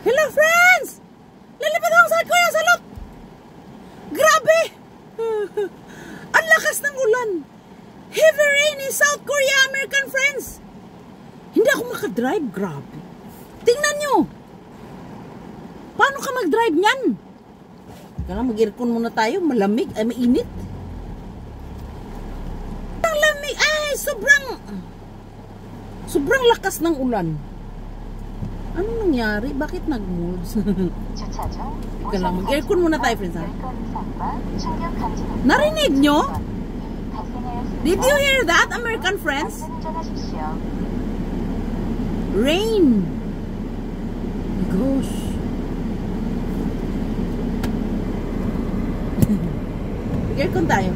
Hello friends! Lilipad akong South Korea sa lot! Grabe! Ang lakas ng ulan! Heavy rain in South Korea, American friends! Hindi ako makadrive, grabe. Tingnan nyo! Paano ka mag-drive niyan? Kaya mag-aircon muna tayo, malamig, ay mainit. Ang lamig, ay sobrang lakas ng ulan. Ano nangyari? Bakit nag-molds? Ika lang, mag-aircon muna tayo, friends, ha? Narinig nyo? Did you hear that, American friends? Rain. Oh my gosh. Mag-aircon tayo.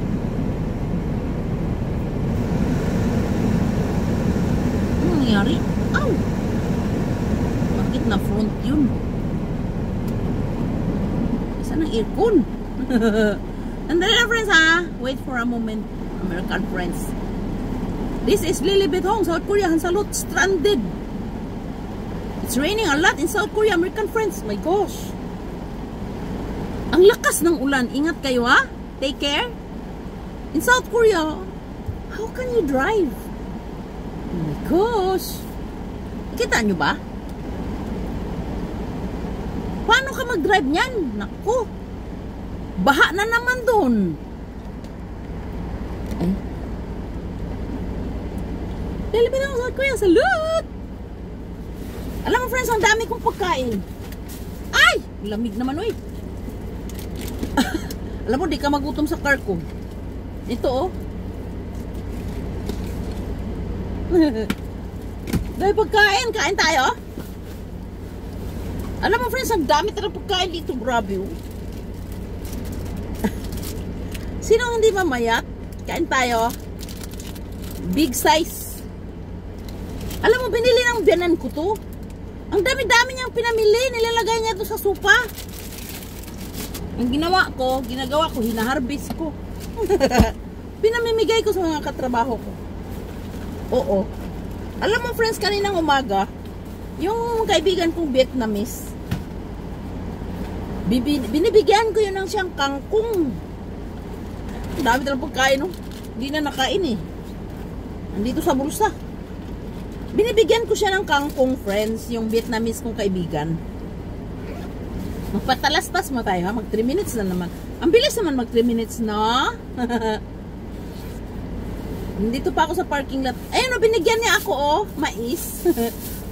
Ano nangyari? Ow! Bakit na front yun? Saan ang aircon? Andali lang, friends, ha? Wait for a moment, American friends. This is Lilibet Hong, South Korea, Hansalot, stranded. It's raining a lot in South Korea, American friends. My gosh. Ang lakas ng ulan. Ingat kayo, ha? Take care. In South Korea, how can you drive? Oh my gosh. Kita nyo ba? Paano ka mag-drive niyan? Naku. Baha na naman doon. Ay. Lilibet ako South Korea. Salud! Alam mo, friends, ang dami kong pagkain. Ay! Lamig naman, oy. Alam mo, di ka magutom sa car ko. Ito, oh. Dahil pagkain, kain tayo. Alam mo, friends, ang dami talagang pagkain dito. Grabe, oh. Sino hindi mamayat? Kain tayo. Big size. Alam mo, binili ng biyanan ko to. Ang dami-dami niyang pinamili. Nilalagay niya to sa sopa. Ang ginagawa ko, hinaharvest ko. Pinamimigay ko sa mga katrabaho ko. Oo. Alam mo, friends, kaninang umaga, yung kaibigan kong Vietnamese, binibigyan ko yun ng siyang kangkong. Ang dami talagang pagkain, no? Hindi na nakain, eh. Nandito sa bulsa. Binibigyan ko siya ng kangkong, friends, yung Vietnamese kong kaibigan. Magpatalastas mo tayo, ha? Mag 3 minutes na naman. Ang bilis naman mag 3 minutes, no? Nandito pa ako sa parking lot. Ayun, binigyan niya ako, oh. Mais.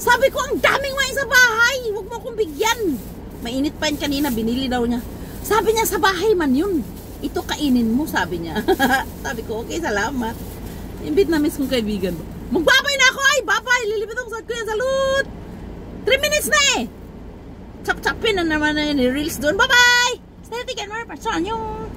Sabi ko, ang daming mais sa bahay. Huwag mo akong bigyan. Mainit pa yun kanina, binili daw niya. Sabi niya, sa bahay man yun. Ito kainin mo, sabi niya. Sabi ko, okay, salamat. Yung Vietnamese kong kaibigan. Magbabay na ako, ay, babay. Lilipit ako sa Kuya Salud. 3 minutes na, eh. Chap-chapin na naman na yun, reels doon. Bye-bye! Stay ticket more, pasyon yung